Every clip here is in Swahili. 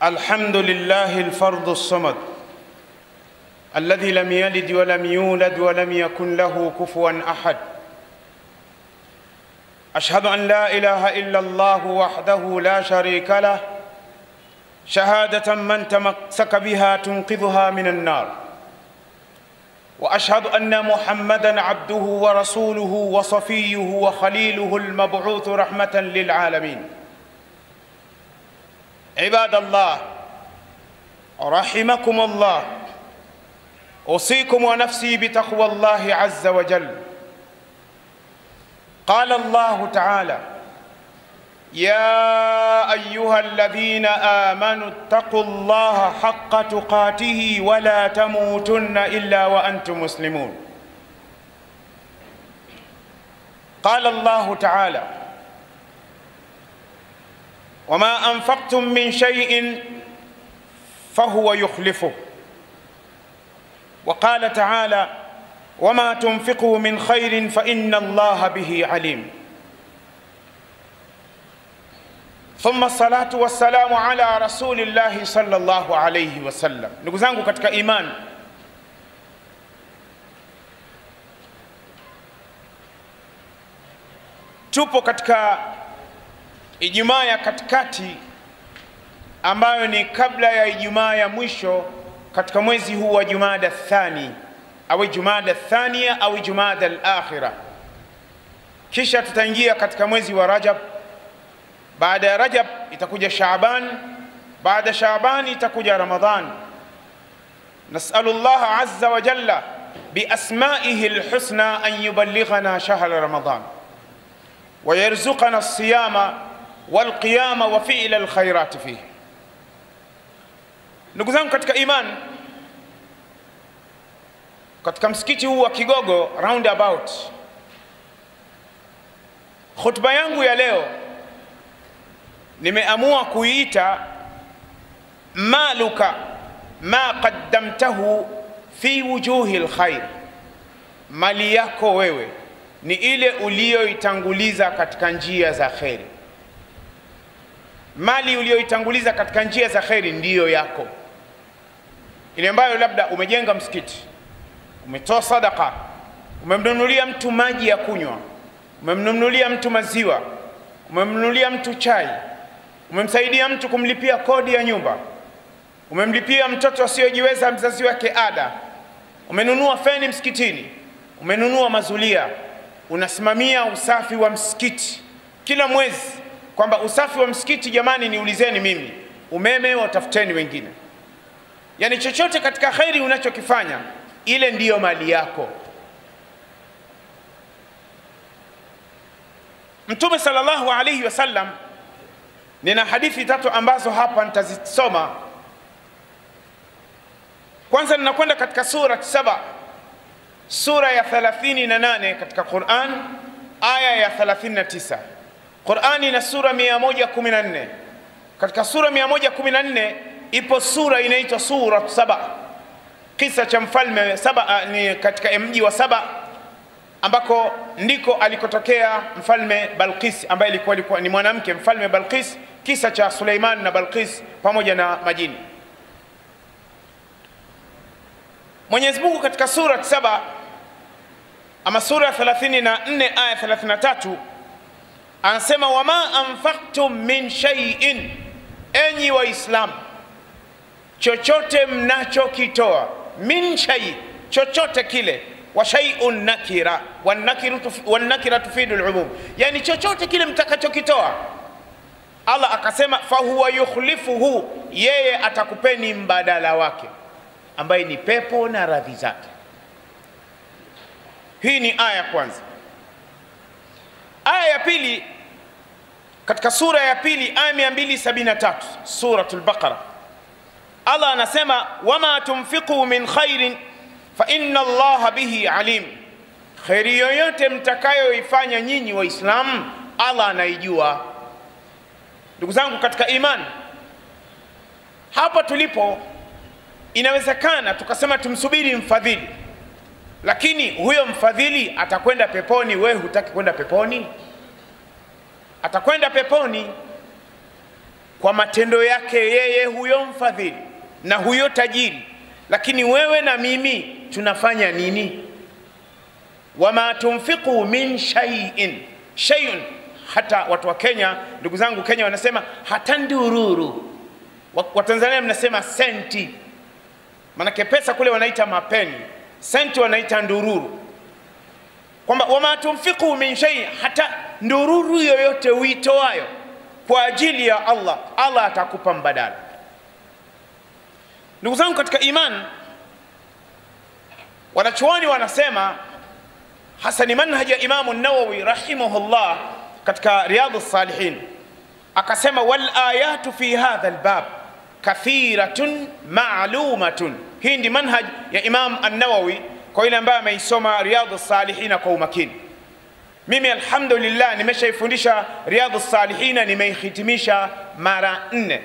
الحمد لله الفرد الصمد الذي لم يلد ولم يولد ولم يكن له كفوا أحد. أشهد أن لا إله إلا الله وحده لا شريك له شهادة من تمسك بها تنقذها من النار، وأشهد أن محمدًا عبده ورسوله وصفيه وخليله المبعوث رحمة للعالمين. عباد الله رحمكم الله، أوصيكم ونفسي بتقوى الله عز وجل. قال الله تعالى: يا أيها الذين آمنوا اتقوا الله حق تقاته ولا تموتن إلا وأنتم مسلمون. قال الله تعالى: وما أنفقتم من شيء فهو يخلفه. وقال تعالى: وما تنفقوا من خير فإن الله به عليم. ثم الصلاة والسلام على رسول الله صلى الله عليه وسلم. Ndugu zangu katika imani, tupo katika Ijumaa ya katikati ambayo ni kabla ya Ijumaa ya mwisho katika mwezi huu wa Jumada Thani au Jumada Thania au Jumada al-Akhira. Kisha tutaingia katika mwezi wa Rajab. Baada ya Rajab itakuja Shaaban, baada Shaaban itakuja Ramadhan. Nas'alullah azza wa jalla bi asma'ihi al-husna an yuballighana shahr Ramadan wa yarzuqana as-siyama wal qiyama wa fi'l al-khairat fihi. Ndugu zangu katika imani, katika msikiti huu wa Kigogo roundabout, khutba yangu ya leo nimeamua kuiita maluka ma qaddamtahu fi wujuhi alkhair. Mali yako wewe ni ile uliyoitanguliza katika njia za khairi. Mali uliyoitanguliza katika njia za khairi ndiyo yako, ile ambayo labda umejenga msikiti, umetoa sadaka, umemnunulia mtu maji ya kunywa, umemnunulia mtu maziwa, umemnunulia mtu chai, umemsaidia mtu kumlipia kodi ya nyumba, umemlipia mtoto asiyojiweza mzazi wake ada, umenunua feni msikitini, umenunua mazulia, unasimamia usafi wa msikiti kila mwezi, kwamba usafi wa msikiti jamani niulizeni mimi, umeme watafuteni wengine. Yani chochote katika khairi unachokifanya, ile ndiyo mali yako. Mtume sallallahu alayhi wasallam, nina hadithi tatu ambazo hapa nitazisoma. Kwanza ninakwenda katika sura 7, sura ya 38 katika Qur'an, aya ya 39. Qur'ani ina sura 114. Katika sura 114 ipo sura inaitwa sura 7, kisa cha mfalme Saba, ni katika mji wa Saba ambako ndiko alikotokea mfalme Balqis ambaye alikuwa ni mwanamke, mfalme Balqis, kisa cha Suleiman na Balqis pamoja na majini. Mwenyezi Mungu katika sura 7 ama sura 34 aya 33 anasema: wama anfaqtum min shay'in, enyi waislamu, chochote mnachokitoa, min shay, chochote kile, wa shay'un nakira, wan nakira tufidu al-umum, yani chochote kile mtakachokitoa, Allah akasema fa huwa yukhlifuhu, yeye atakupeni mbadala wake ambaye ni pepo na radhi zake. Hii ni aya kwanza. Aya ya pili katika sura ya pili, aya 273, suratul Baqara, Allah anasema: wama tunfiqu min khairin fa inna Allah bihi alim. Khairi yoyote mtakayoifanya nyinyi waislamu, Allah anaijua. Ndugu zangu katika imani, hapa tulipo inawezekana tukasema tumsubiri mfadhili, lakini huyo mfadhili atakwenda peponi, wewe hutaki kwenda peponi? Atakwenda peponi. kwa matendo yake yeye huyo mfadhili na huyo tajiri, lakini wewe na mimi tunafanya nini? Wama tunfiqu min shay'in, hata watu wa Kenya, ndugu zangu Kenya wanasema hata ndururu, wa Tanzania mnasema senti, manake pesa kule wanaita mapeni, senti wanaita ndururu, kwamba wama tunfiqu min shay'in, hata ndururu yoyote uitoayo kwa ajili ya Allah, Allah atakupa mbadala. Ndugu zangu katika iman, wanachuoni wanasema, hasa ni manhaji ya Imam an-Nawawi rahimahullah katika Riyadhus Salihin, akasema wal ayatu fi hadha al-bab kathiratun ma'lumatun. Hii ndi manhaj ya Imam an-Nawawi kwa ile ambaye ameisoma Riyadhus Salihin kwa umakini. Mimi alhamdulillah nimeshaifundisha Riyadhus Salihin, nimeihitimisha mara 4,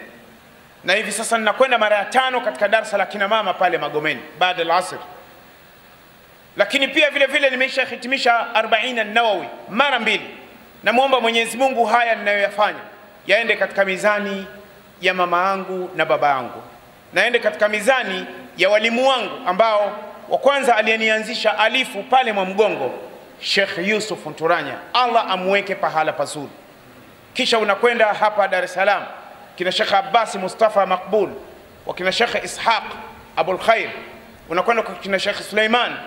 na hivi sasa ninakwenda mara ya 5 katika darasa la kina mama pale Magomeni baada ya asr. Lakini pia vile vile nimeshahitimisha 40 an-Nawawi mara 2. Namuomba Mwenyezi Mungu haya ninayoyafanya yaende katika mizani ya mama yangu na baba yangu, naende katika mizani ya walimu wangu ambao wa kwanza aliyenianzisha alifu pale mwa mgongo, Sheikh Yusuf Nturanya, Allah amweke pahala pazuri. Kisha unakwenda hapa Dar es Salaam kina Sheikh Abbas Mustafa Makbul wa kina Sheikh Ishaq Abul Khair, unakwenda kwa kina Sheikh Suleiman.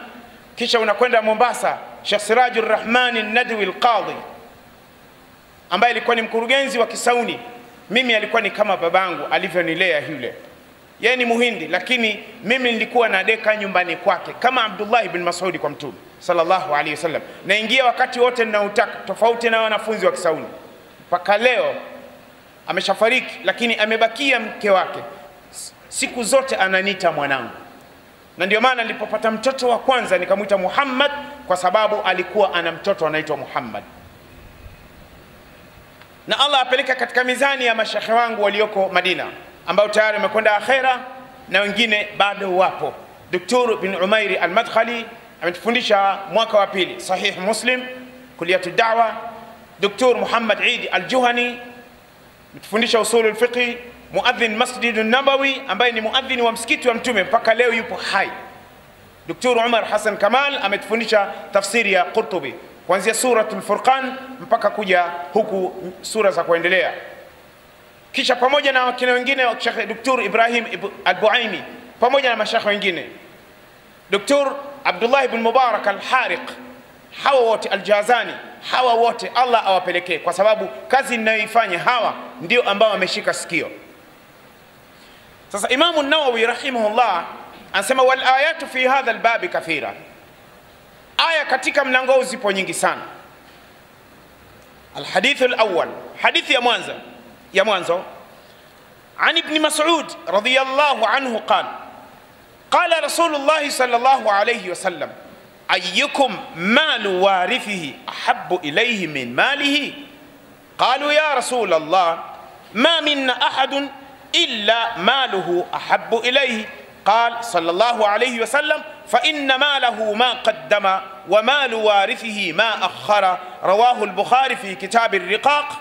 Kisha unakwenda Mombasa, Sheikh Sirajur Rahman an-Nadwi al-Qadhi ambaye alikuwa ni mkurugenzi wa Kisauni. Mimi alikuwa ni kama babangu alivyonilea yule. Yeye ni Muhindi, lakini mimi nilikuwa nadeka nyumbani kwake kama Abdullah ibn Mas'ud kwa Mtume sallallahu alayhi wasallam. Naingia wakati wote ninaotaka, tofauti na wanafunzi wa Kisauni. Mpaka leo ameshafariki, lakini amebakia mke wake, siku zote ananiita mwanangu. Na ndio maana nilipopata mtoto wa kwanza nikamuita Muhammad, kwa sababu alikuwa ana mtoto anaitwa Muhammad. Na Allah apeleka katika mizani ya mashekhe wangu walioko Madina ambao tayari wamekwenda akhera na wengine bado wapo. Dr. bin Umairi al-Madkhali ametufundisha mwaka wa 2 Sahih Muslim Kulliyatu Da'wa. Dr. Muhammad Eid al-Juhani ametufundisha usul al-fiqh. Muadhin Masjid an-Nabawi ambaye ni muadhin wa msikiti wa Mtume mpaka leo yupo hai. Dr. Umar Hassan Kamal ametufundisha tafsiri ya Qurtubi kuanzia suratul Furqan mpaka kuja huku sura za kuendelea. Kisha pamoja na wakina wengine wa Sheikh Dr. Ibrahim al-Buaimi pamoja na mashekhe wengine, Dr. Abdullah ibn Mubarak al-Hariq, hawa wote al-Jazani, hawa wote Allah awapelekee, kwa sababu kazi ninayoifanya hawa ndio ambao wameshika sikio. Sasa Imam an-Nawawi rahimahullah anasema wal ayatu fi hadha al-bab kathira. Aya katika mlango huu zipo nyingi sana. Al-hadith al-awwal, hadithi ya mwanzo عن ابن مسعود رضي الله عنه قال قال رسول الله صلى الله عليه وسلم أيكم مال وارثه أحب إليه من ماله؟ قالوا يا رسول الله ما منا أحد إلا ماله أحب إليه. قال صلى الله عليه وسلم فإن ماله ما قدم ومال وارثه ما أخر. رواه البخاري في كتاب الرقاق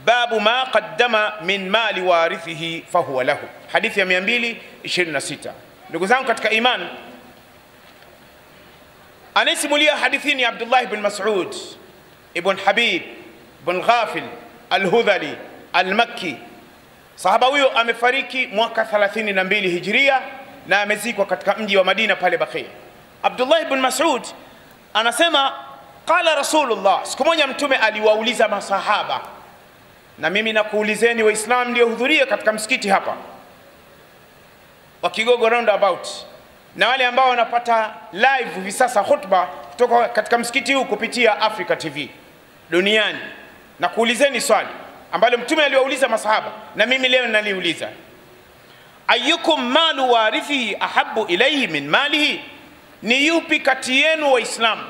باب ما قدم من مال وارثه فهو له. حديث 226. ndugu zangu katika iman, anasimulia hadithini Abdullah ibn Mas'ud ibn Habib ibn Ghafil al-Hudhali al-Makki. Sahaba huyo amefariki mwaka 32 Hijria na amezikwa katika mji wa Madina pale Baqi. Abdullah ibn Mas'ud anasema qala Rasulullah, siku moja Mtume aliwauliza masahaba, na mimi nakuulizeni Waislamu ndio hudhuria katika msikiti hapa wa Kigogo roundabout, na wale ambao wanapata live hivi sasa khutba kutoka katika msikiti huu kupitia Africa TV duniani, na kuulizeni swali ambalo Mtume aliwauliza masahaba na mimi leo naliuliza, ayyukum malu warithihi ahabbu ilayhi min malihi? Ni yupi kati yenu Waislamu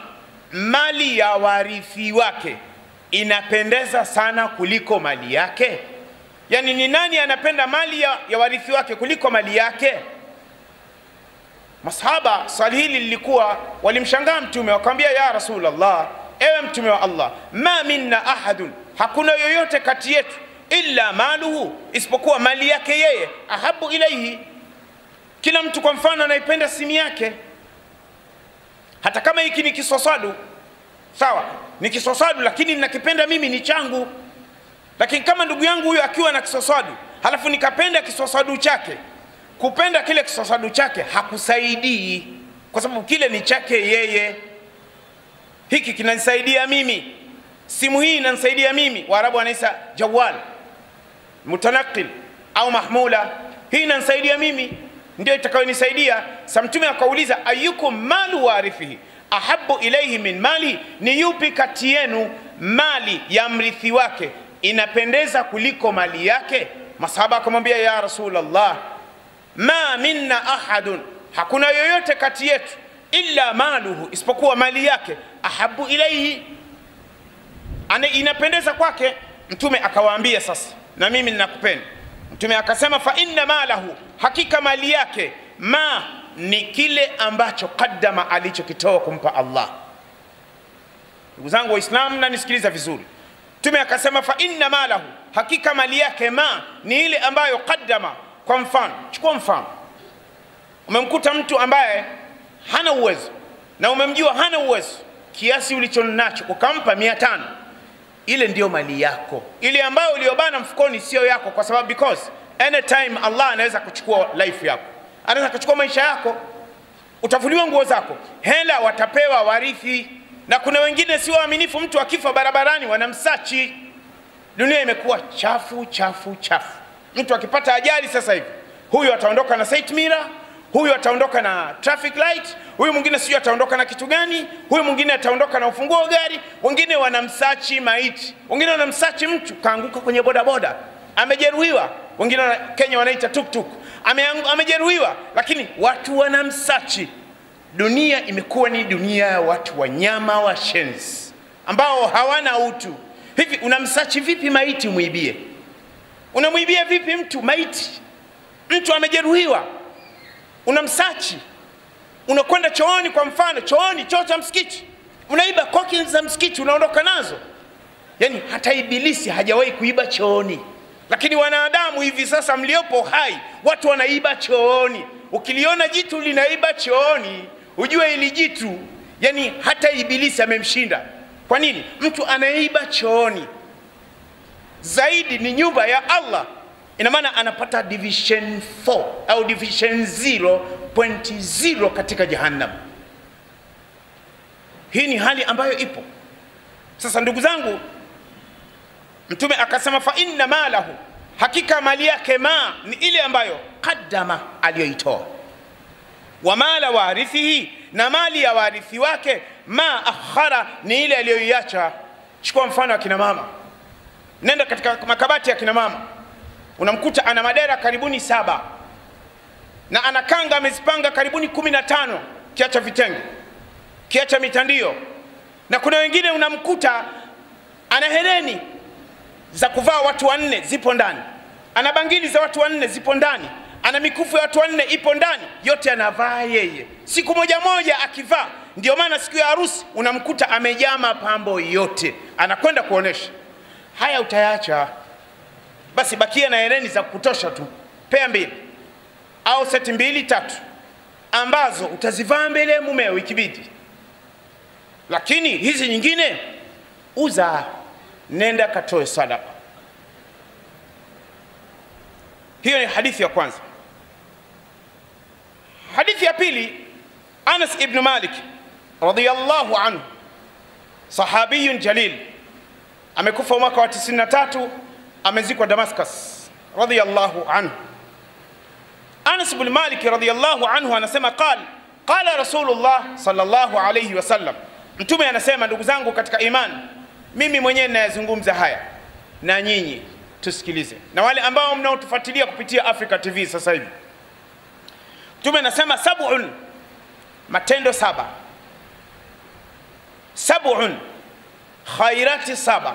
mali ya warithi wake inapendeza sana kuliko mali yake? Yani ni nani anapenda mali ya warithi wake kuliko mali yake? Masahaba swali hili lilikuwa walimshangaa Mtume, wakamwambia ya Rasulullah, ewe Mtume wa Allah, ma minna ahadun, hakuna yoyote kati yetu, illa maluhu, isipokuwa mali yake yeye, ahabu ilaihi. Kila mtu kwa mfano anaipenda simu yake, hata kama hiki ni kiswaswadu, sawa, ni kiswaswadu lakini ninakipenda mimi, ni changu. Lakini kama ndugu yangu huyo akiwa na kiswaswadu halafu nikapenda kiswaswadu chake, kupenda kile kiswaswadu chake hakusaidii, kwa sababu kile ni chake yeye. Hiki kinanisaidia mimi, simu hii inanisaidia mimi. Waarabu wanaita jawal mutanaqil au mahmula, hii inanisaidia mimi, ndio itakayonisaidia. Sa Mtume akauliza, ayyukum malu warithihi ahabbu ilayhi min mali, ni yupi kati yenu mali ya mrithi wake inapendeza kuliko mali yake? Masahaba akamwambia, ya Rasulullah, ma minna ahadun, hakuna yoyote kati yetu, illa maluhu, isipokuwa mali yake, ahabbu ilayhi, inapendeza kwake. Mtume akawaambia, sasa na mimi ninakupenda. Mtume akasema, fa inna malahu, hakika mali yake, ma ni kile ambacho qaddama, alichokitoa kumpa Allah. Ndugu zangu Waislamu, na nisikiliza vizuri. Mtume akasema, fa inna malahu, hakika mali yake, ma ni ile ambayo qaddama. Kwa mfano, chukua mfano, umemkuta mtu ambaye hana uwezo na umemjua hana uwezo, kiasi ulichonacho ukampa 500, ile ndio mali yako. Ile ambayo uliobana mfukoni sio yako, kwa sababu because anytime Allah anaweza kuchukua life yako, anaweza kuchukua maisha yako, utavuliwa nguo zako. Hela watapewa warithi, na kuna wengine si waaminifu, mtu akifa barabarani wanamsachi. Dunia imekuwa chafu chafu chafu. Mtu akipata ajali sasa hivi, huyu ataondoka na side mirror, huyu ataondoka na traffic light, huyu mwingine sio ataondoka na kitu gani, huyu mwingine ataondoka na ufunguo wa gari, wengine wanamsachi maiti, wengine wanamsachi mtu kaanguka kwenye bodaboda, amejeruhiwa, wengine Kenya wanaita tuktuk, amejeruhiwa, lakini watu wanamsachi. Dunia imekuwa ni dunia ya watu wanyama washenzi ambao hawana utu. Hivi unamsachi vipi maiti muibie? Unamuibia vipi mtu maiti? Mtu amejeruhiwa, unamsachi. Unakwenda chooni, kwa mfano chooni, choo cha msikiti, unaiba koki za msikiti, unaondoka nazo. Yani hata ibilisi hajawahi kuiba chooni, lakini wanadamu hivi sasa mliopo hai, watu wanaiba chooni. Ukiliona jitu linaiba chooni, ujue ili jitu, yani hata ibilisi amemshinda. Kwa nini? Mtu anaiba chooni zaidi ni nyumba ya Allah, ina maana anapata division 4 au division 0.0 katika jahannam. Hii ni hali ambayo ipo sasa. Ndugu zangu, Mtume akasema, fa inna malahu, hakika mali yake, ma ni ile ambayo qaddama, aliyoitoa, wa mala warithihi, na mali ya warithi wake, ma akhara, ni ile aliyoiacha. Chukua mfano wa kina mama, nenda katika makabati ya kina mama, unamkuta ana madera karibuni 7 na anakanga amezipanga karibuni 15, kiacha vitenge, kiacha mitandio. Na kuna wengine unamkuta ana hereni za kuvaa watu 4 zipo ndani, ana bangili za watu 4 zipo ndani, ana mikufu ya watu 4 ipo ndani, yote anavaa yeye siku moja moja akivaa. Ndio maana siku ya harusi unamkuta amejaa mapambo yote, anakwenda kuonesha. Haya utayaacha, basi bakia na hereni za kutosha tu, pea 2 au seti 2-3 ambazo utazivaa mbele mumeo ikibidi. Lakini hizi nyingine uza, nenda katoe sadaka. Hiyo ni hadithi ya kwanza. Hadithi ya pili, Anas ibn Malik radhiyallahu anhu, sahabiyun jalil, amekufa mwaka wa 93, amezikwa Damascus, radhiyallahu anhu. Anas ibn Malik radhiyallahu anhu anasema, qala Rasulullah sallallahu alayhi wasallam, Mtume anasema, ndugu zangu katika imani, mimi mwenyewe ninayazungumza haya na nyinyi tusikilize, na wale ambao mnaotufuatilia kupitia Africa TV sasa hivi. Mtume anasema, sab'un, matendo 7, sab'un khairati 7,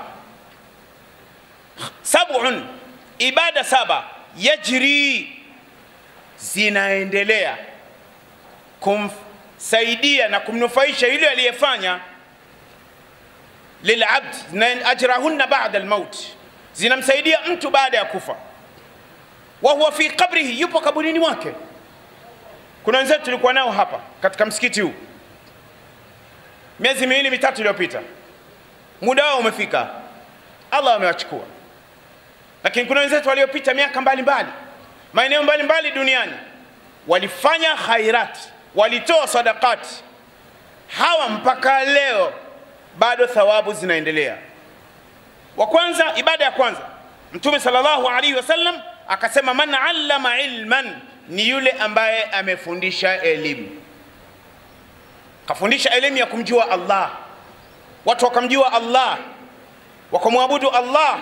sab'un ibada 7, yajri, zinaendelea kumsaidia na kumnufaisha yule aliyefanya, lil'abd, na ajrahunna ba'da al-maut, zinamsaidia mtu baada ya kufa. Wa huwa fi qabrihi, yupo kaburini mwake. Kuna wenzetu tulikuwa nao hapa katika msikiti huu miezi 2-3 iliyopita, muda wao umefika, Allah amewachukua. Lakini kuna wenzetu waliopita miaka mbalimbali, maeneo mbalimbali duniani, walifanya khairat, walitoa sadaqati, hawa mpaka leo bado thawabu zinaendelea. Wa kwanza, ibada ya kwanza, Mtume sallallahu alaihi wasallam akasema man allama ilman, ni yule ambaye amefundisha elimu. Kafundisha elimu ya kumjua Allah, watu wakamjua Allah, wakamwabudu Allah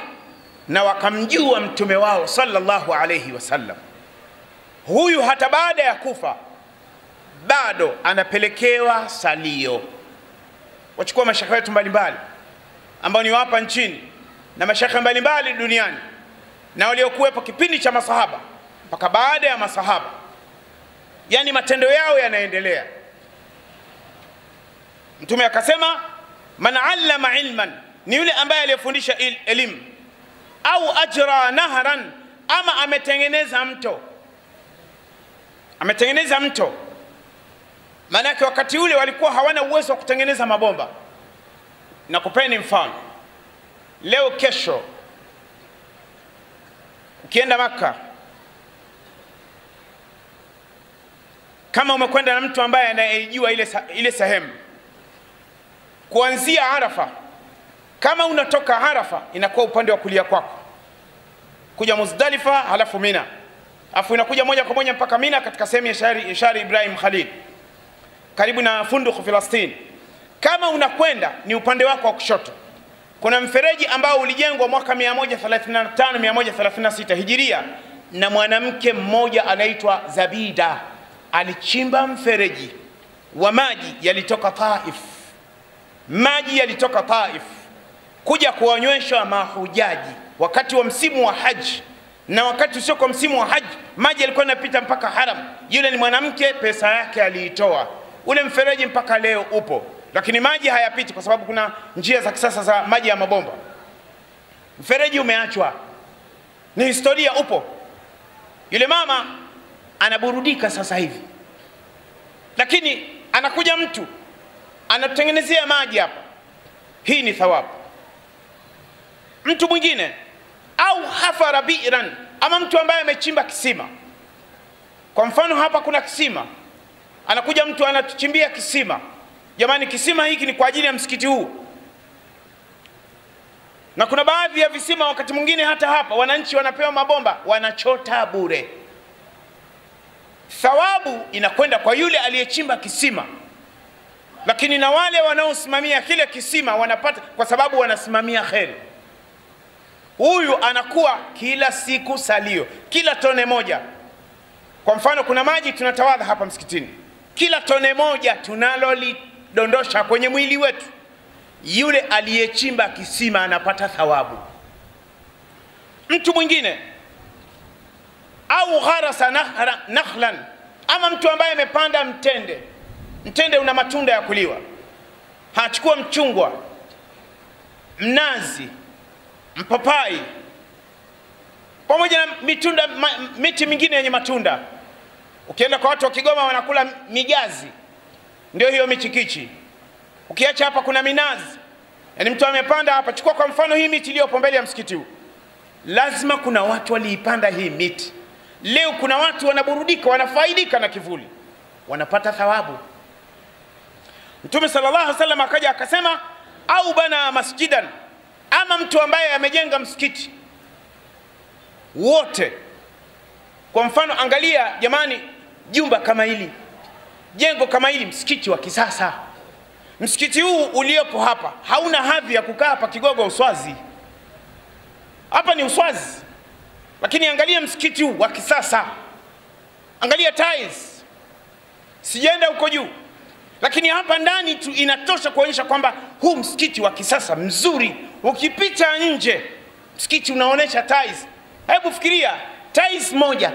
na wakamjua mtume wao sallallahu alaihi wasallam. Huyu hata baada ya kufa bado anapelekewa salio. Wachukua mashekhe wetu mbalimbali ambao ni hapa nchini na mashekhe mbalimbali duniani na waliokuwepo kipindi cha masahaba mpaka baada ya masahaba, yani matendo yao yanaendelea. Mtume akasema man allama ilman, ni yule ambaye aliyefundisha elimu, au ajra nahran, ama ametengeneza mto. Ametengeneza mto, maana yake wakati ule walikuwa hawana uwezo wa kutengeneza mabomba. Na kupeni mfano, leo kesho ukienda Makka, kama umekwenda na mtu ambaye anayejua ile sehemu kuanzia Arafa, kama unatoka Arafa inakuwa upande wa kulia kwako, kuja Muzdalifa halafu Mina, afu inakuja moja kwa moja mpaka Mina katika sehemu ya Shari Ibrahim Khalil karibu na Funduku Filastini. Kama unakwenda ni upande wako wa kushoto, kuna mfereji ambao ulijengwa mwaka 135-136 Hijiria na mwanamke mmoja anaitwa Zabida. Alichimba mfereji wa maji yalitoka Taif, maji yalitoka Taif kuja kuwanywesha mahujaji wakati wa msimu wa haji, na wakati usio kwa msimu wa haji maji yalikuwa yanapita mpaka haram. Yule ni mwanamke, pesa yake aliitoa. Ule mfereji mpaka leo upo, lakini maji hayapiti kwa sababu kuna njia za kisasa za maji ya mabomba. Mfereji umeachwa, ni historia, upo. Yule mama anaburudika sasa hivi, lakini anakuja mtu anatengenezea maji hapa, hii ni thawabu. Mtu mwingine, au hafara bi'ran, ama mtu ambaye amechimba kisima. Kwa mfano hapa kuna kisima, anakuja mtu anatuchimbia kisima. Jamani, kisima hiki ni kwa ajili ya msikiti huu. Na kuna baadhi ya visima wakati mwingine hata hapa wananchi wanapewa mabomba, wanachota bure. Thawabu inakwenda kwa yule aliyechimba kisima, lakini na wale wanaosimamia kile kisima wanapata, kwa sababu wanasimamia kheri. Huyu anakuwa kila siku salio, kila tone moja. Kwa mfano kuna maji tunatawadha hapa msikitini, kila tone moja tunalolidondosha kwenye mwili wetu, yule aliyechimba kisima anapata thawabu. Mtu mwingine, au gharasa nakhlan, ama mtu ambaye amepanda mtende. Mtende una matunda ya kuliwa, hachukua mchungwa, mnazi, mpapai, pamoja na miti mingine yenye matunda. Ukienda kwa watu wa Kigoma wanakula migazi, ndio hiyo michikichi. Ukiacha hapa kuna minazi, yani mtu amepanda hapa. Chukua kwa mfano hii miti iliyopo mbele ya msikiti huu, lazima kuna watu waliipanda hii miti. Leo kuna watu wanaburudika, wanafaidika na kivuli, wanapata thawabu. Mtume sallallahu alaihi wasallam akaja akasema, au bana masjidan, ama mtu ambaye amejenga msikiti wote. Kwa mfano angalia jamani, jumba kama hili, jengo kama hili, msikiti wa kisasa. Msikiti huu uliopo hapa hauna hadhi ya kukaa hapa Kigogo Uswazi. Hapa ni Uswazi, lakini angalia msikiti huu wa kisasa, angalia tiles, sijaenda huko juu, lakini hapa ndani tu inatosha kuonyesha kwamba huu msikiti wa kisasa mzuri. Ukipita nje msikiti unaonesha tiles. Hebu fikiria, tiles moja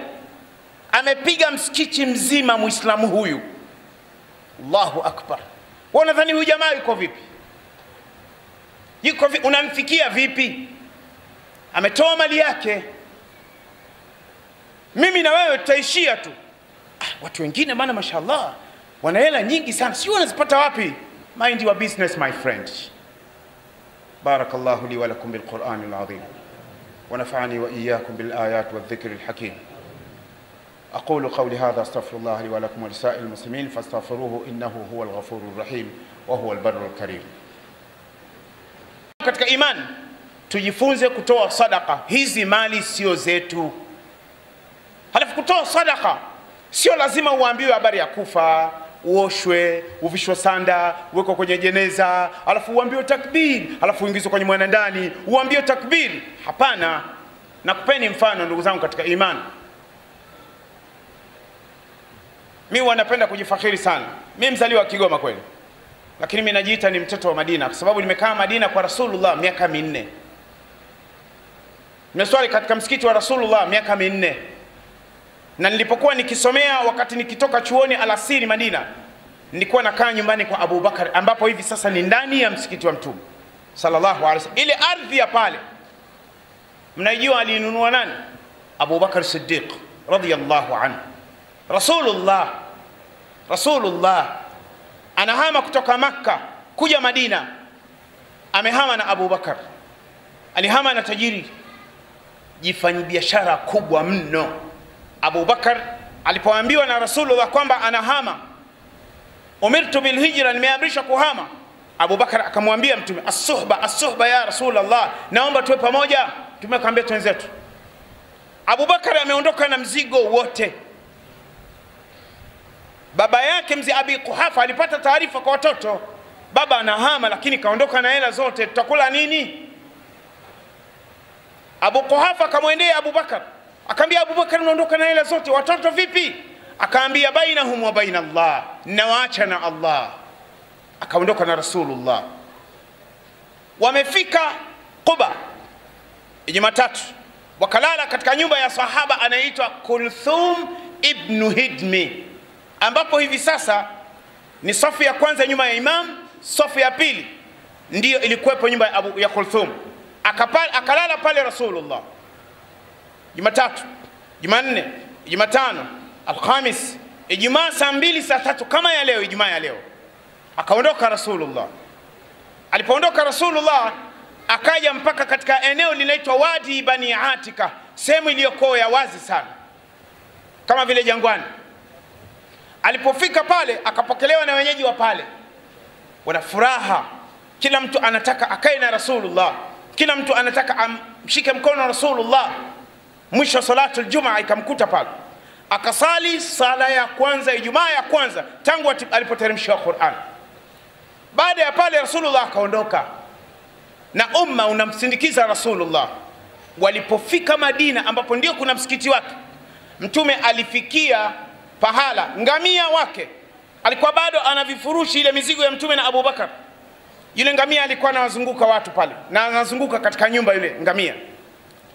amepiga msikiti mzima Muislamu huyu. Allahu akbar. Wewe unadhani huyu jamaa yuko vipi? Unamfikia vipi? ametoa mali yake. Mimi na wewe tutaishia tu. Watu wengine bana mashallah wana hela nyingi sana, sio wanazipata wapi? Mind your business my friend. Barakallahu li wa lakum bil Qur'anil azim wa nafa'ani wa iyyakum bil ayati wadh dhikril hakim. أقول قولي هذا أستغفر الله لي ولكم ولسائر المسلمين فاستغفروه إنه هو الغفور الرحيم وهو البر الكريم. Katika imani tujifunze kutoa sadaka. Hizi mali sio zetu. Halafu kutoa sadaka sio lazima uambiwe habari ya kufa, uoshwe, uvishwe sanda, uwekwe kwenye jeneza, halafu uambiwe takbir, halafu uingizwe kwenye mwanandani, uambiwe takbir. Hapana. Nakupeni mfano ndugu zangu katika imani. Mimi wanapenda kujifakhiri sana. Mimi mzaliwa wa Kigoma kweli. Lakini mimi najiita ni mtoto wa Madina kwa sababu nimekaa Madina kwa Rasulullah miaka 4. Nimeswali katika msikiti wa Rasulullah miaka 4. Na nilipokuwa nikisomea wakati nikitoka chuoni alasiri Madina, nilikuwa nakaa nyumbani kwa Abu Bakar ambapo hivi sasa ni ndani ya msikiti wa Mtume sallallahu alaihi wasallam. Ile ardhi ya pale mnaijua alinunua nani? Abu Bakar Siddiq radhiyallahu anhu. Rasulullah anahama kutoka Makka kuja Madina. Amehama na Abu Bakar. Alihama na tajiri jifanyi biashara kubwa mno. Abu Bakar alipoambiwa na Rasulullah kwamba anahama, umirtu bil hijra, nimeamrishwa kuhama, Abu Bakar akamwambia Mtume, as-suhba ya Rasulullah, naomba tuwe pamoja. Mtume akamwambia twenzetu. Abu Bakar ameondoka na mzigo wote. Baba yake mzee Abi Quhafa alipata taarifa kwa watoto, baba anahama lakini kaondoka na hela zote, tutakula nini? Abu Quhafa akamwendea Abu Bakar, akamwambia Abu Bakar, unaondoka na hela zote, watoto vipi? Akaambia bainahum wa baina Allah, nawaacha na Allah. Akaondoka na Rasulullah. Wamefika Quba Jumatatu, wakalala katika nyumba ya sahaba anaitwa Kulthum ibn Hidmi, ambapo hivi sasa ni safu ya kwanza nyuma ya imam, safu ya pili ndiyo ilikuwepo nyumba ya Kulthum. Akalala pale Rasulullah Jumatatu, Jumanne, Jumatano, Alhamis, Ijumaa saa 2 saa 3 kama ya leo, Ijumaa ya leo. Akaondoka Rasulullah. Alipoondoka Rasulullah akaja mpaka katika eneo linaitwa Wadi Bani Atika, sehemu iliyokuwa ya wazi sana kama vile jangwani. Alipofika pale akapokelewa na wenyeji wa pale. Wana furaha. Kila mtu anataka akae na Rasulullah. Kila mtu anataka amshike mkono wa Rasulullah. Mwisho salatul Jumaa ikamkuta pale. Akasali sala ya kwanza, Ijumaa ya kwanza tangu alipoteremsha Qur'an. Baada ya pale Rasulullah akaondoka. Na umma unamsindikiza Rasulullah. Walipofika Madina ambapo ndio kuna msikiti wake, Mtume alifikia pahala ngamia wake alikuwa bado anavifurushi ile mizigo ya Mtume na Abu Bakar. Yule ngamia alikuwa anawazunguka watu pale na anazunguka katika nyumba yule ngamia.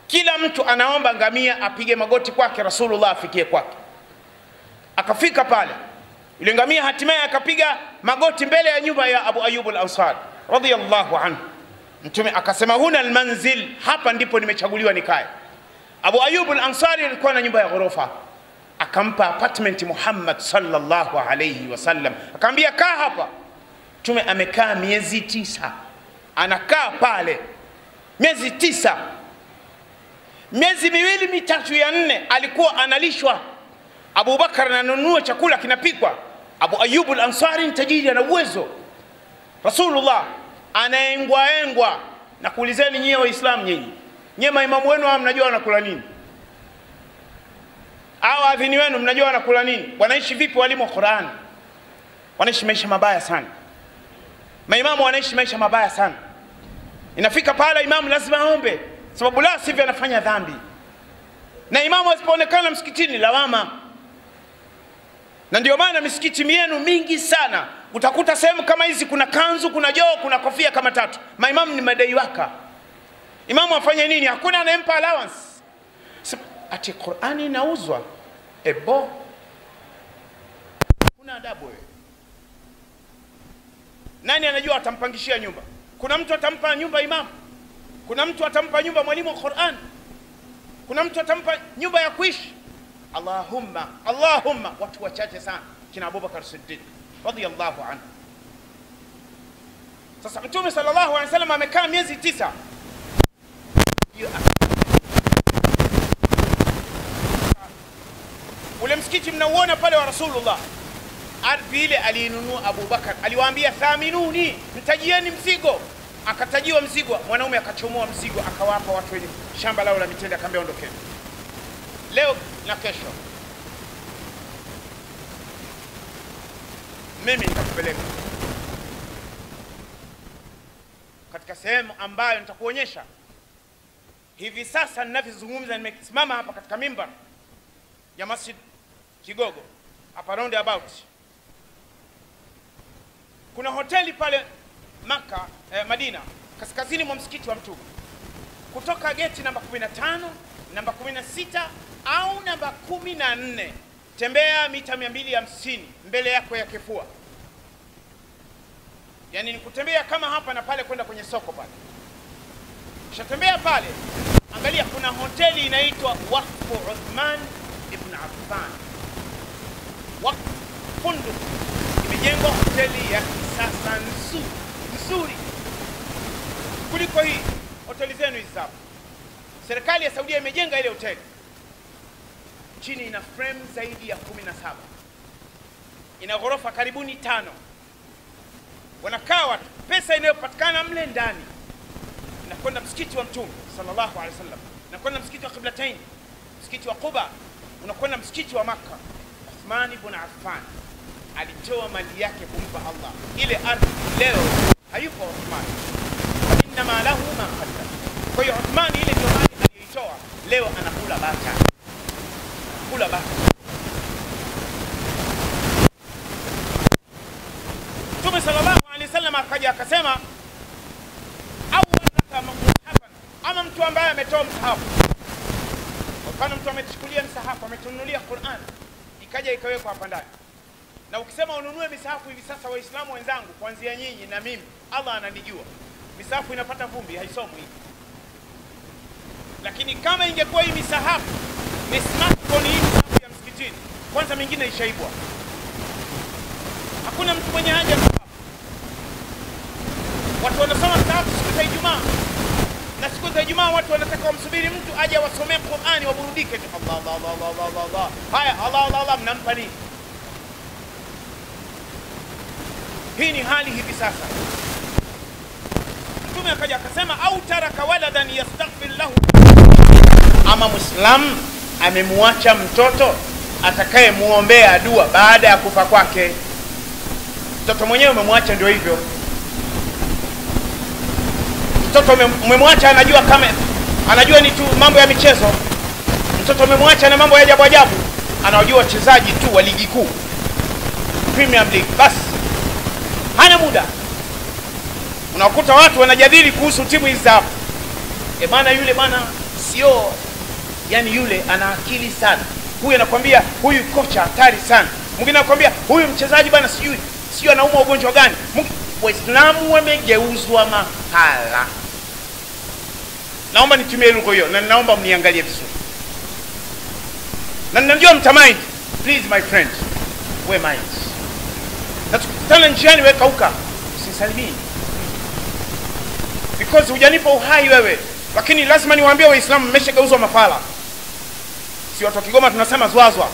Kila mtu anaomba ngamia apige magoti kwake, Rasulullah afikie kwake. Akafika pale yule ngamia, hatimaye akapiga magoti mbele ya nyumba ya Abu Ayyub al-Ansari radhiyallahu anhu. Mtume akasema huna almanzil, hapa ndipo nimechaguliwa nikae. Abu Ayyub al-Ansari alikuwa na nyumba ya ghorofa. Akampa apartment Muhammad sallallahu alayhi wasallam, akamwambia kaa hapa. Mtume amekaa miezi 9, anakaa pale miezi 9. Miezi 2 mitatu ya 4 alikuwa analishwa. Abu Bakar ananunua chakula kinapikwa. Abu Ayyub al-Ansari ni tajiri, ana uwezo. Rasulullah anaengwa. Na kuulizeni nyie Waislamu, nyie maimamu wenu mnajua wanakula nini? Au adhini wenu mnajua wanakula nini? Wanaishi vipi walimu wa Qur'an? Wanaishi maisha mabaya sana. Maimamu wanaishi maisha mabaya sana. Inafika pale imamu lazima aombe, sababu la sivyo anafanya dhambi. Na imamu asipoonekana msikitini lawama. Na ndio maana misikiti yenu mingi sana utakuta sehemu kama hizi kuna kanzu, kuna joo, kuna kofia kama 3. Maimamu ni madai waka. Imamu afanye nini? Hakuna anayempa allowance. Ati Qur'ani inauzwa. Ebo. Kuna adabu wewe. Nani anajua atampangishia nyumba? Kuna mtu atampa nyumba imamu? Kuna mtu atampa nyumba mwalimu wa Qur'an, kuna mtu atampa nyumba ya kuishi. Allahumma watu wachache sana kina Abubakar Siddiq radhiyallahu anhu. Sasa Mtume sallallahu alaihi wasallam amekaa miezi 9. Ule msikiti mnauona pale wa Rasulullah, ardhi ile aliinunua Abubakar, aliwaambia thaminuni, mtajieni mzigo. Akatajiwa mzigo, mwanaume akachomoa mzigo akawapa watu wenye shamba lao la mitende, akamwambia ondokeni leo na kesho, mimi nitakupeleka katika sehemu ambayo nitakuonyesha. Hivi sasa ninavyozungumza, nimesimama hapa katika mimbar ya Masjid Kigogo hapa round about. Kuna hoteli pale Maka, Madina, kaskazini mwa msikiti wa Mtume. Kutoka geti namba 15, namba 16 au namba 14, tembea mita 250 mbele yako ya kifua. Yani ni kutembea kama hapa na pale kwenda kwenye soko pale. Ukishatembea pale, angalia kuna hoteli inaitwa Waqfu Uthman ibn Affan. Waqfu Funduk, imejengwa hoteli ya kisasa nzuri kuliko hii hoteli zenu hizi hapa. Serikali ya Saudia imejenga ile hoteli. Chini ina frame zaidi ya 17. Ina ghorofa karibuni 5. Wanakaa watu, pesa inayopatikana mle ndani inakwenda msikiti wa Mtume sallallahu alaihi wasallam, inakwenda msikiti wa Qiblatain, msikiti wa Quba, unakwenda msikiti wa Makkah. Uthman ibn Affan alitoa mali yake kumpa Allah. Ile ardhi leo hayupo Uthman, inma lahu ma qaddam. Kwa hiyo Uthman ile ndio mali aliyoitoa, leo anakula bata, kula bata. Mtume sallallahu alaihi wasallam akaja akasema, ama mtu ambaye ametoa msahafu, kwa mfano mtu amechukulia msahafu, ametununulia Qur'an, ikaja ikawekwa hapa ndani. Na ukisema ununue misahafu hivi sasa, Waislamu wenzangu, kuanzia nyinyi na mimi, Allah ananijua, misahafu inapata vumbi, haisomwi. Lakini kama ingekuwa hii misahafu ni smartphone, hii misahafu ya msikitini, kwanza mingine ishaibwa. Hakuna mtu mwenye haja ya misahafu. Watu wanasoma misahafu siku za Ijumaa, na siku za Ijumaa watu wanataka wamsubiri mtu aje wasomee Qur'ani waburudike tu. Allah. Haya, Allah, mnampa nini? Hii ni hali hivi sasa. Mtume akaja akasema, au taraka waladan yastaghfir lahu, ama Muislamu amemwacha mtoto atakaye muombea dua baada ya kufa kwake. Mtoto mwenyewe umemwacha, ndio hivyo. Mtoto umemwacha anajua ni tu mambo ya michezo. Mtoto umemwacha na mambo ya ajabu ajabu, anajua wachezaji tu wa ligi kuu, Premier League, basi hana muda. Unakuta watu wanajadili kuhusu timu hizi hapa. Bana yule bana sio, yani yule ana akili sana. Huyu anakuambia huyu kocha hatari sana. Mwingine anakuambia huyu mchezaji bana sio anaumwa ugonjwa gani. Waislamu wamegeuzwa mahala. Naomba nitumie lugha hiyo na naomba mniangalie vizuri. Na ninajua mtamind, please my friend, we mind. Na tukutana njiani wewe kauka, usisalimii. Because hujanipa uhai wewe. Lakini lazima niwaambie Waislamu mmeshageuzwa mafala. Si watu wa Kigoma tunasema zwazwa.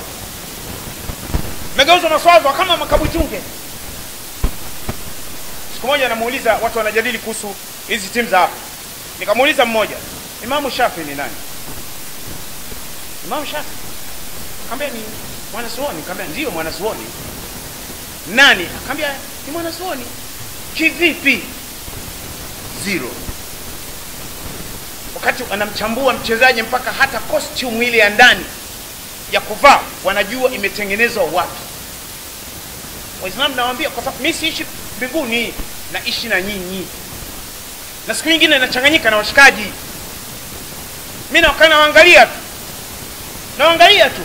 Mmegeuzwa maswazwa kama makabutunge. Siku moja namuuliza, watu wanajadili kuhusu hizi timu za hapa. Nikamuuliza mmoja, Imam Shafi ni nani? Imam Shafi akamwambia ni mwanazuoni. Akamwambia ndio mwanazuoni. Nani? Akamwambia ni mwanazuoni. Kivipi? Zero. Wakati anamchambua mchezaji mpaka hata costume ile ya ndani ya kuvaa wanajua imetengenezwa wapi. Waislamu nawaambia, kwa sababu mimi siishi mbinguni, naishi na nyinyi. Na siku nyingine nachanganyika na washikaji. Mimi naangalia tu.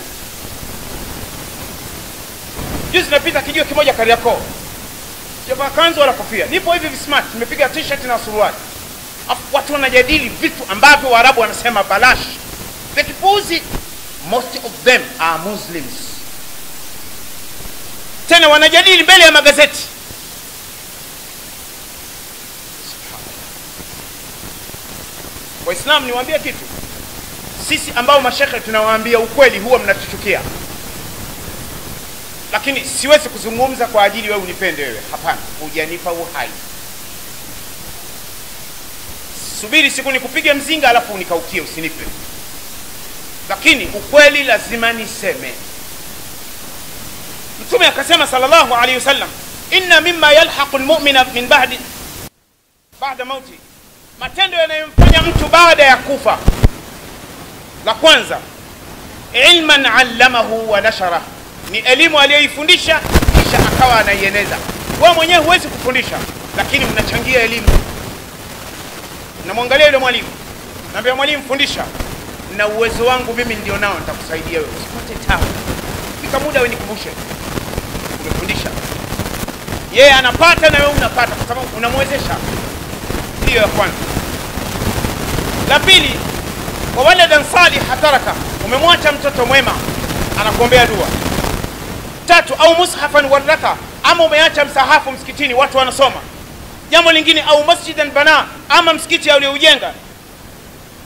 Juzi napita kijua kimoja Kariakoo. Sijavaa kanzu wala kofia. Nipo hivi smart, nimepiga t-shirt na suruali. Watu wanajadili vitu ambavyo Waarabu wanasema balash, vikipuuzi. Most of them are Muslims. Tena wanajadili mbele ya magazeti. Waislamu, niwaambie kitu, sisi ambao mashekhe tunawaambia ukweli huwa mnatuchukia, lakini siwezi kuzungumza kwa ajili wewe unipende wewe. Hapana, hujanipa uhai. Subiri siku nikupige mzinga alafu unikaukie, usinipe. Lakini ukweli lazima niseme. Mtume akasema sallallahu alayhi wasallam, inna mimma yalhaqu almu'mina min ba'da mauti, matendo yanayomfanya mtu baada ya kufa. La kwanza, ilman allamahu wa nashara, ni elimu aliyoifundisha kisha akawa anaieneza. Wewe mwenyewe huwezi kufundisha, lakini unachangia elimu. Namwangalia yule mwalimu, naambia mwalimu fundisha, na uwezo wangu mimi ndio nao, nitakusaidia wewe, usipate tabu. Fika muda wewe nikumbushe, umefundisha. Yeye anapata na wewe unapata kwa sababu unamwezesha. Hiyo ya kwanza. La pili, wa waladan salih taraka, umemwacha mtoto mwema anakuombea dua. Tatu, au mushafan waraka, ama umeacha msahafu msikitini watu wanasoma. Jambo lingine, au masjidan bana, ama msikiti aliyoujenga.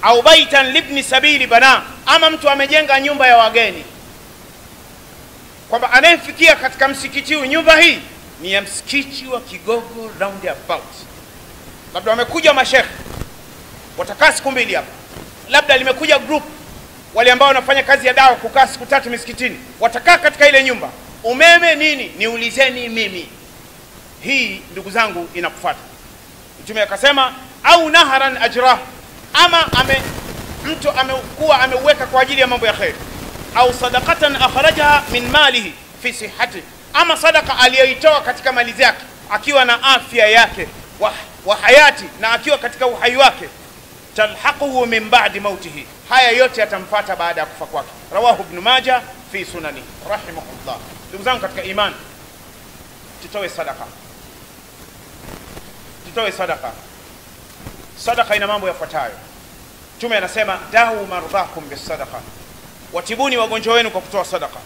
Au baitan libni sabili bana, ama mtu amejenga nyumba ya wageni, kwamba anayefikia katika msikiti huu, nyumba hii ni ya msikiti wa Kigogo roundabout. Labda wamekuja mashekhe watakaa siku mbili hapa, labda limekuja group wale ambao wanafanya kazi ya dawa kukaa siku 3 misikitini, watakaa katika ile nyumba. Umeme nini? Niulizeni mimi. Hii ndugu zangu inakufuata. Mtume akasema, au naharan ajrah, ama mtu amekuwa ameuweka kwa ajili ya mambo ya khair. Au sadaqatan akhrajaha min malihi fi sihhati, ama sadaka aliyoitoa katika mali zake akiwa na afya yake wa hayati, na akiwa katika uhai wake. Talhaquhu min ba'di mautihi, haya yote yatamfuata baada ya kufa kwake. Rawahu Ibn Majah fi sunani rahimahullah. Ndugu zangu katika imani, tutoe sadaka. Tutoe sadaka. Sadaka ina mambo yafuatayo. Mtume anasema, dawu mardhakum bisadaqa, watibuni wagonjwa wenu kwa kutoa sadaka.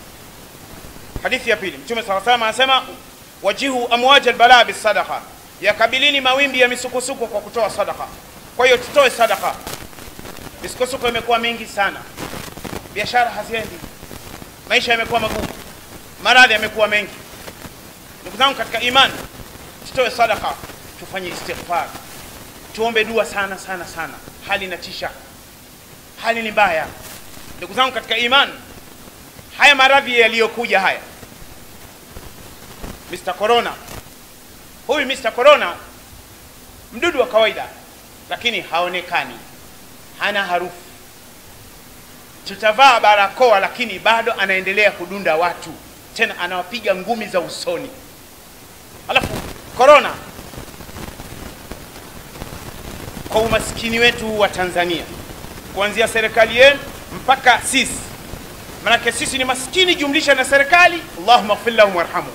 Hadithi ya pili, Mtume sallallahu alayhi wasallam anasema, wajihu amwaj albala bisadaqa, yakabilini mawimbi ya misukosuko kwa kutoa sadaka. Kwa hiyo tutoe sadaka. Misukosuko imekuwa mingi sana, biashara haziendi, maisha yamekuwa magumu, maradhi yamekuwa mengi. Ndugu zangu katika imani, tutoe sadaka, tufanye istighfar, tuombe dua sana sana sana. Hali inatisha, hali ni mbaya. Ndugu zangu katika imani, haya maradhi yaliyokuja haya, Mr. Corona, huyu Mr. Corona mdudu wa kawaida, lakini haonekani, hana harufu. Tutavaa barakoa, lakini bado anaendelea kudunda watu, tena anawapiga ngumi za usoni. Alafu Corona, kwa umaskini wetu wa Tanzania, kuanzia serikali yenu mpaka sisi, manake sisi ni maskini jumlisha na serikali. Allahumma ighfir lahum warhamhum.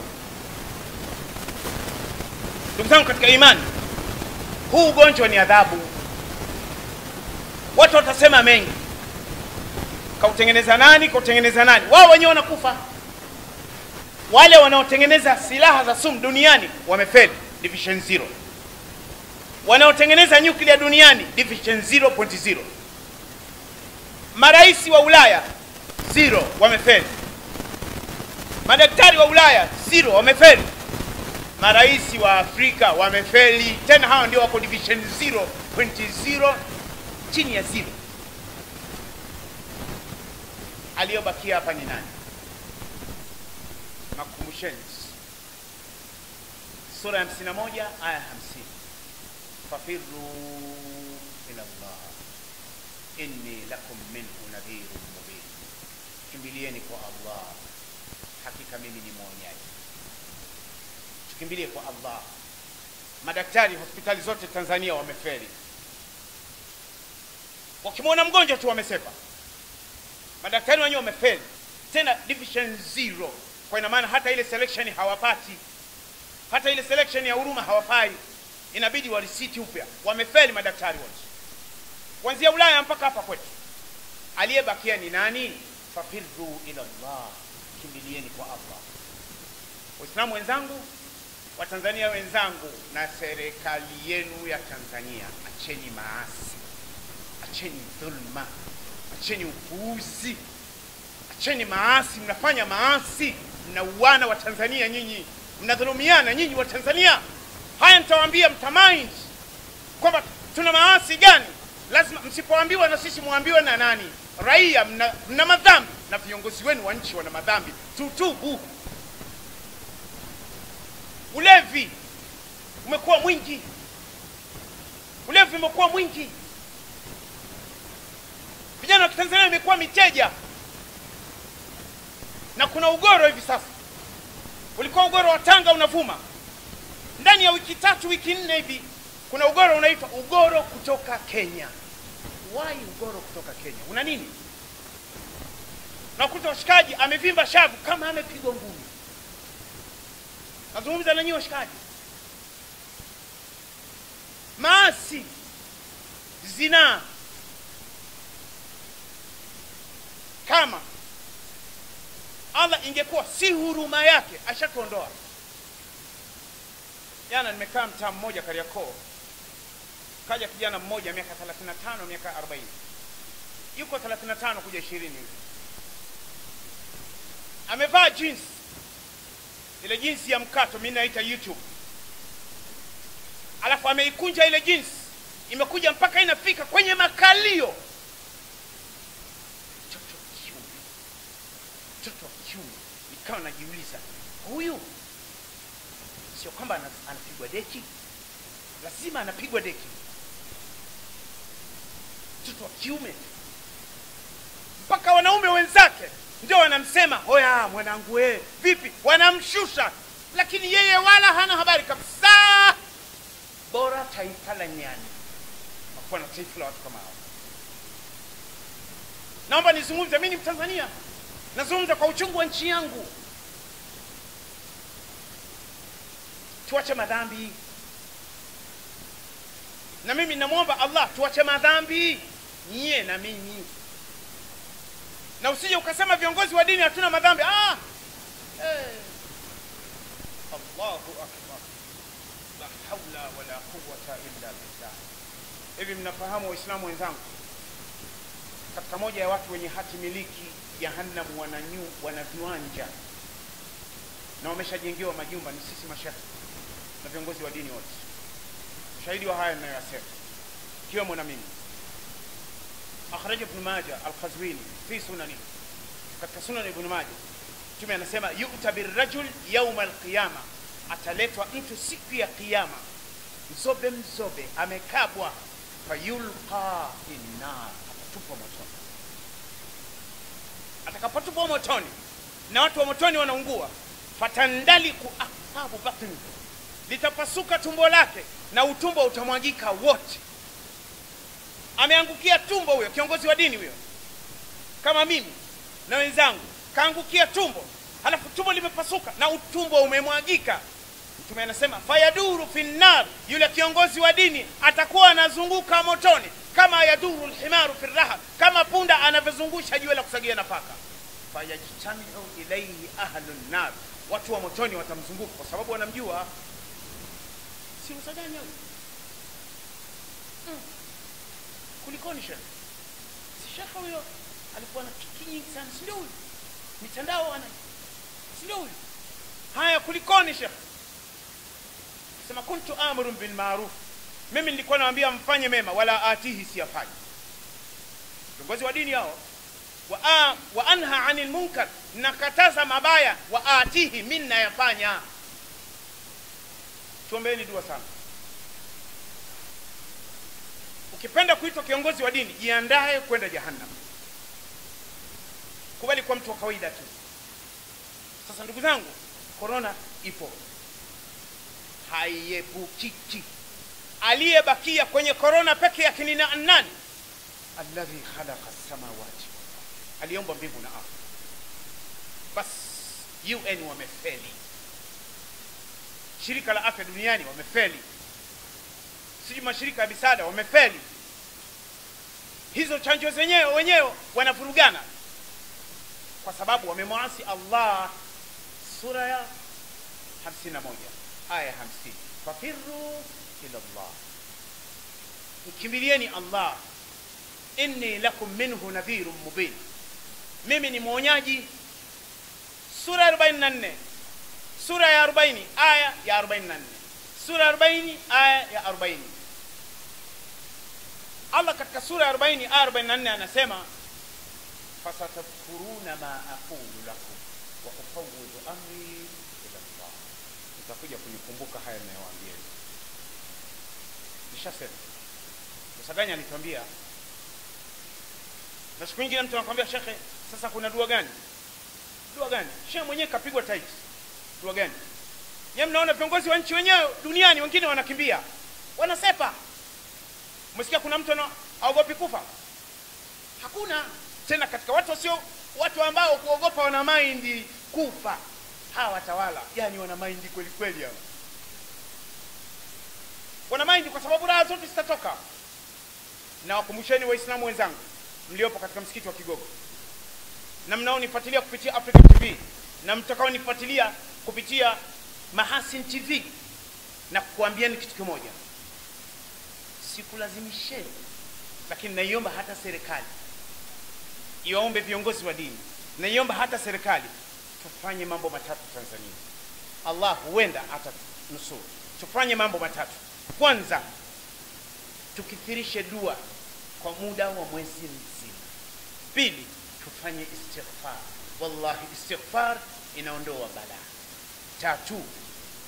Ndugu zangu katika imani, huu ugonjwa ni adhabu. Watu watasema mengi, kautengeneza nani, kautengeneza nani? Wao wenyewe wanakufa. Wale wanaotengeneza silaha za sumu duniani wamefeli, division 0. Wanaotengeneza nyuklia duniani division 0.0. Maraisi wa Ulaya 0, wamefeli. Madaktari wa Ulaya 0, wamefeli. Maraisi wa Afrika wamefeli, tena hao ndio wako division 0.0, chini ya 0. Aliyobakia hapa ni nani? Makumbusheni sura ya 51 aya 50, fafirru ila Allah inni lakum minhu nadhirun mubin, kimbilieni kwa Allah, hakika mimi ni mwonyaji. Tukimbilie kwa Allah. Madaktari hospitali zote Tanzania wamefeli, wakimwona mgonjwa tu wamesepa. Madaktari wenyewe wamefeli, tena division 0. Kwa ina maana hata ile selection hawapati, hata ile selection ya huruma hawafai. inabidi walisiti upya. Wamefeli madaktari wote, kuanzia Ulaya mpaka hapa kwetu. Aliyebakia ni nani? Fafirru ila Allah, kimbilieni kwa Allah. Waislamu wenzangu, Watanzania wenzangu, na serikali yenu ya Tanzania, acheni maasi, acheni dhulma, acheni upuuzi, acheni maasi. Mnafanya maasi, mnauana wa Tanzania, nyinyi mnadhulumiana nyinyi wa Tanzania. Haya nitawaambia, mtamind kwamba tuna maasi gani. Lazima msipoambiwa na sisi muambiwe na nani? Raia mna madhambi na viongozi wenu wa nchi wana madhambi. Tutubu. Ulevi umekuwa mwingi, ulevi umekuwa mwingi. Vijana wa Tanzania wamekuwa miteja, na kuna ugoro hivi sasa. Ulikuwa ugoro wa Tanga unavuma, ndani ya wiki 3 wiki 4 hivi kuna ugoro unaitwa ugoro kutoka Kenya. Why ugoro kutoka Kenya? Una nini? Nakuta washikaji amevimba shavu kama amepigwa ngumi. Nazungumza na nyinyi washikaji. Maasi, zina. Kama Allah ingekuwa si huruma yake ashatuondoa. Jana nimekaa mtaa mmoja Kariakoo, kaja kijana mmoja miaka 35 miaka 40, yuko 35 kuja 20 hivi, amevaa jeans, ile jeans ya mkato mimi naita YouTube, alafu ameikunja ile jeans imekuja mpaka inafika kwenye makalio. Mtoto wa kiume. Nikawa najiuliza, huyu sio kwamba anapigwa deki? Lazima anapigwa deki. Mtoto wa kiume. Mpaka wanaume wenzake ndio wanamsema, "Hoya mwanangu wewe, vipi?" Wanamshusha, lakini yeye wala hana habari kabisa. Bora taifa la nyani hakuwa na taifa la watu kama hao. Naomba nizungumze, mimi ni Mtanzania, nazungumza kwa uchungu wa nchi yangu. Tuache madhambi. Na mimi namuomba Allah tuache madhambi, nyie na mimi. Na usije ukasema viongozi wa dini hatuna madhambi. Allahu akbar. La hawla wala quwwata illa billah. Hivi mnafahamu Waislamu wenzangu, katika moja ya watu wenye hati miliki Jahannam wana viwanja na wameshajengewa majumba ni sisi mashaikh na viongozi wa dini wote. Shahidi wa haya ninayosema kiwemo na mimi. Akhraj Ibn Majah al-Qazwini fi sunani, katika sunan Ibn Majah Mtume anasema yu'ta birrajul yawm al-qiyama, ataletwa mtu siku ya kiyama mzobe amekabwa, fayulqa innar, atatupwa motoni. Atakapotupwa motoni na watu wa motoni wanaungua, fatandaliku ahfabu batni, litapasuka tumbo lake na utumbo utamwagika wote. Ameangukia tumbo huyo kiongozi wa dini huyo, kama mimi na wenzangu, kaangukia tumbo, halafu tumbo limepasuka na utumbo umemwagika. Mtume anasema fayaduru finnar, yule kiongozi wa dini atakuwa anazunguka motoni kama yaduru alhimaru fi raha, kama punda anavyozungusha jiwe la kusagia nafaka. Fayajtamiu ilayhi ahlun nar, watu wa motoni watamzunguka kwa sababu wanamjua. Si usaganya huyo? Kulikoni shekhe? Si shekhe huyo alikuwa na kiki nyingi sana, si ndio huyo? Mitandao ana, si ndio huyo? Haya, kulikoni shekhe? Sema kuntu amrun bil ma'ruf, mimi nilikuwa nawaambia mfanye mema, wala atihi, siyafanye. Viongozi wa dini hao. Wa anha anil munkar, nakataza mabaya, wa atihi, minna yafanya. Tuombeeni dua sana. Ukipenda kuitwa kiongozi wa dini, jiandae kwenda jahannam. Kubali kwa mtu wa kawaida tu. Sasa ndugu zangu, corona ipo, haiepukiki. Aliyebakia kwenye corona peke yake ni nani? Alladhi khalaqa as-samawati, aliomba mbingu na ardhi. Bas UN wamefeli, shirika la afya duniani wamefeli, si mashirika ya misaada wamefeli. Hizo chanjo zenyewe wenyewe wanavurugana kwa sababu wamemwasi Allah. Sura ya 51 aya 50, fafirru ila Allah, mkimbilieni Allah, inni lakum minhu nadhirun mubin, mimi ni mwonyaji. Sura 44, sura ya 40 aya ya 44, sura 40 aya ya 40. Allah katika sura ya 40 aya 44 anasema, fasatadhkuruna ma aqulu lakum wa ufawwidu amri ila Allah, mtakuja kunikumbuka haya ninayowaambia. Nishasema Msaganya alituambia, na siku nyingine mtu anakuambia shekhe, sasa kuna dua gani? Dua gani? Shehe mwenyewe kapigwa tight. Dua gani? Yeye mnaona viongozi wa nchi wenyewe duniani wengine wanakimbia, wanasepa. Umesikia kuna mtu anaogopi kufa? Hakuna. Tena katika watu ambao kuogopa wana mind kufa. Hawa watawala, yani wana mind kweli kweli hao. Wana mind kwa sababu raha zote zitatoka. Na wakumbusheni Waislamu wenzangu mliopo katika msikiti wa Kigogo, na mnaonifuatilia kupitia Africa TV, na mtakaonifuatilia kupitia Mahasin TV, na kukuambieni kitu kimoja, sikulazimisheni, lakini naiomba hata serikali iombe viongozi wa dini, naiomba hata serikali tufanye mambo matatu Tanzania. Allah huenda atanusuru. Tufanye mambo matatu. Kwanza, tukithirishe dua kwa muda wa mwezi mzima. Pili, tufanye istighfar. Wallahi istighfar inaondoa balaa. Tatu,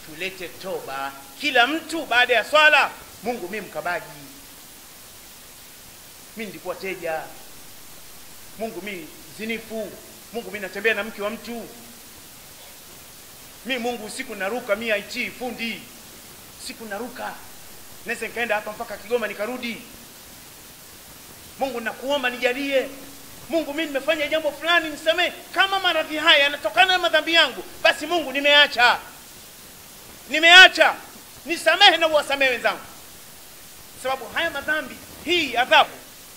tulete toba. Kila mtu baada ya swala, Mungu mimi mkabaji, mimi ndikuwa teja, Mungu mimi zinifu, Mungu mimi natembea na mke wa mtu, mimi Mungu usiku naruka, mimi IT fundi, siku naruka, naweza nikaenda hapa mpaka Kigoma nikarudi. Mungu nakuomba nijalie, Mungu mimi nimefanya jambo fulani nisamee. Kama maradhi haya yanatokana na madhambi yangu, basi Mungu nimeacha, nisamehe na uwasamehe wenzangu. Sababu haya madhambi, hii adhabu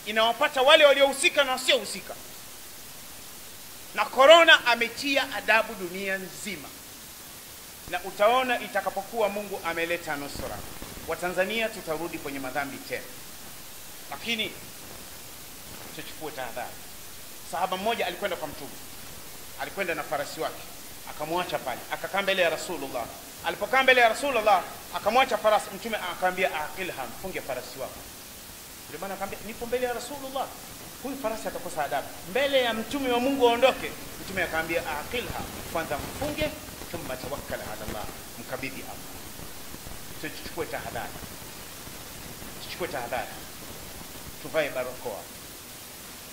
inawapata wale waliohusika na wasiohusika. Na corona ametia adabu dunia nzima. Na utaona itakapokuwa Mungu ameleta nusura, Watanzania tutarudi kwenye madhambi tena. Lakini tuchukue tahadhari. Sahaba mmoja alikwenda kwa Mtume, alikwenda na farasi wake, akamwacha pale, akakaa mbele ya Rasulullah. Alipokaa mbele ya Rasulullah akamwacha farasi, Mtume akamwambia aqilha, mfunge farasi wako. Ndio maana akamwambia nipo mbele ya Rasulullah, huyu farasi atakosa adabu mbele ya mtume wa Mungu aondoke. Mtume akamwambia aqilha, kwanza mfunge, thumma tawakkal ala Allah, mkabidhi Allah. Tuchukue tahadhari, tuvae barakoa,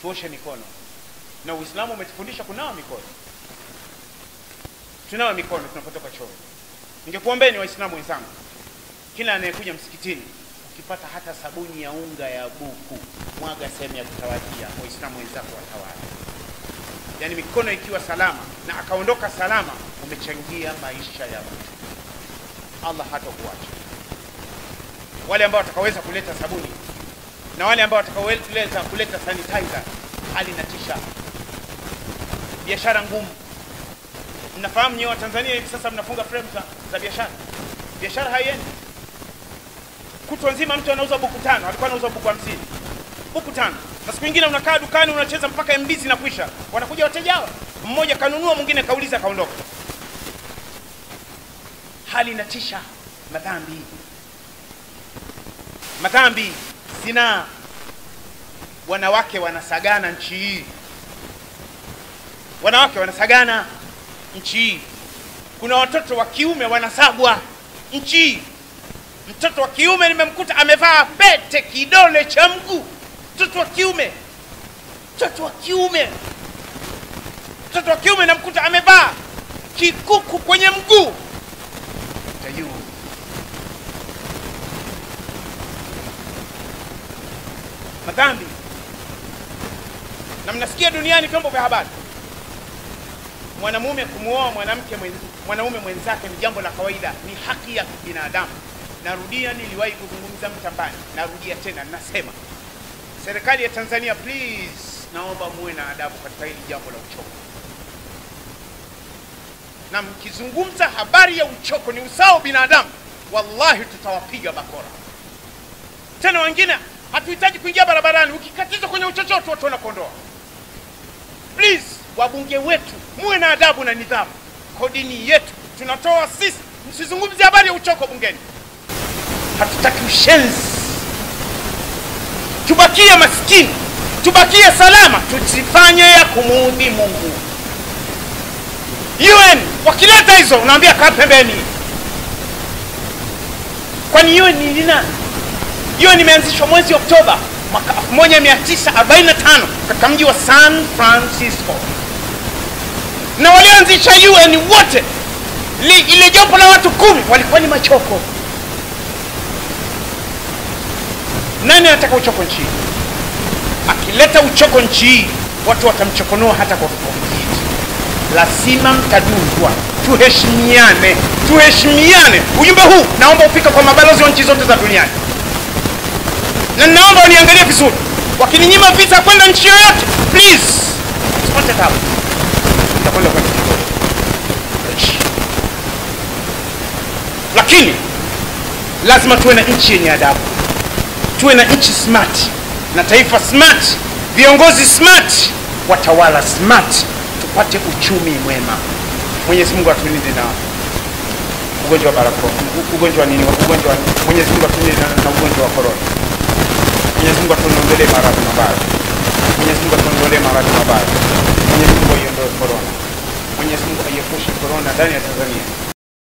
tuoshe mikono. Na Uislamu umetufundisha kunawa mikono. Tunawa mikono tunapotoka choo. Ningekuombeni Waislamu wenzangu, kila anayekuja msikitini, ukipata hata sabuni ya unga ya buku, mwaga sehemu ya kutawadia. Waislamu wenzako watawala. Yani mikono ikiwa salama na akaondoka salama, umechangia maisha ya mtu. Allah hatakuacha. Wale ambao watakaweza kuleta sabuni na wale ambao watakaweza kuleta sanitizer, hali inatisha. Biashara ngumu. Mnafahamu nyewe wa Tanzania hivi sasa mnafunga frame za biashara. Biashara haiendi. Kutwa nzima mtu anauza buku 5, alikuwa anauza buku 50. Buku 5. Na siku nyingine unakaa dukani unacheza mpaka MB zinakwisha. Wanakuja wateja hao. Mmoja kanunua, mwingine kauliza, kaondoka. Hali inatisha. Madhambi, zina. Wanawake wanasagana nchi hii. Kuna watoto wa kiume wanasagwa nchi hii. Mtoto wa kiume nimemkuta amevaa pete kidole cha mguu. Mtoto wa kiume namkuta amevaa kikuku kwenye mguu. Tayu. Madhambi. Na mnasikia duniani vyombo vya habari, mwanamume kumuoa mwanaume mwenzake ni jambo la kawaida, ni haki ya binadamu. Narudia, niliwahi kuzungumza Mtambani, narudia tena, nasema serikali ya Tanzania, please, naomba muwe na adabu katika hili jambo la uchoko. Na mkizungumza habari ya uchoko ni usao binadamu, wallahi tutawapiga bakora. Tena wengine hatuhitaji kuingia barabarani, ukikatiza kwenye uchochoto watu wanakondoa. Please, wabunge wetu, muwe na adabu na nidhamu. Kodini yetu tunatoa sisi, msizungumzie habari ya uchoko bungeni. Hatutaki ushenzi. Tubakie maskini, tubakie salama, tusifanye ya kumuudhi Mungu. UN wakileta hizo unaambia kaa pembeni. Kwani UN ni nani? UN imeanzishwa mwezi Oktoba mwaka 1945 katika mji wa San Francisco. Na walioanzisha UN wote, ile jopo la watu 10 walikuwa ni machoko. Nani anataka uchoko nchi hii? Akileta uchoko nchi hii, watu watamchokonoa hata kwa vijiji. Lazima mtadungwa. Tuheshimiane, tuheshimiane. Ujumbe huu naomba ufike kwa mabalozi wa nchi zote za duniani. Na naomba waniangalie vizuri. Wakininyima visa kwenda nchi yoyote, please, usipate tabu. Nitakwenda kwa nchi. Lakini lazima tuwe na nchi yenye adabu. Tuwe na nchi smart, na taifa smart, viongozi smart, watawala smart, tupate uchumi mwema. Mwenyezi Mungu atulinde na ugonjwa wa barakoa, ugonjwa nini, ugonjwa, Mwenyezi Mungu atulinde na ugonjwa wa corona. Mwenyezi Mungu atuondolee maradhi mabaya. Mwenyezi Mungu atuondolee maradhi mabaya. Mwenyezi Mungu aiondoe corona. Mwenyezi Mungu aiepushe corona ndani ya Tanzania.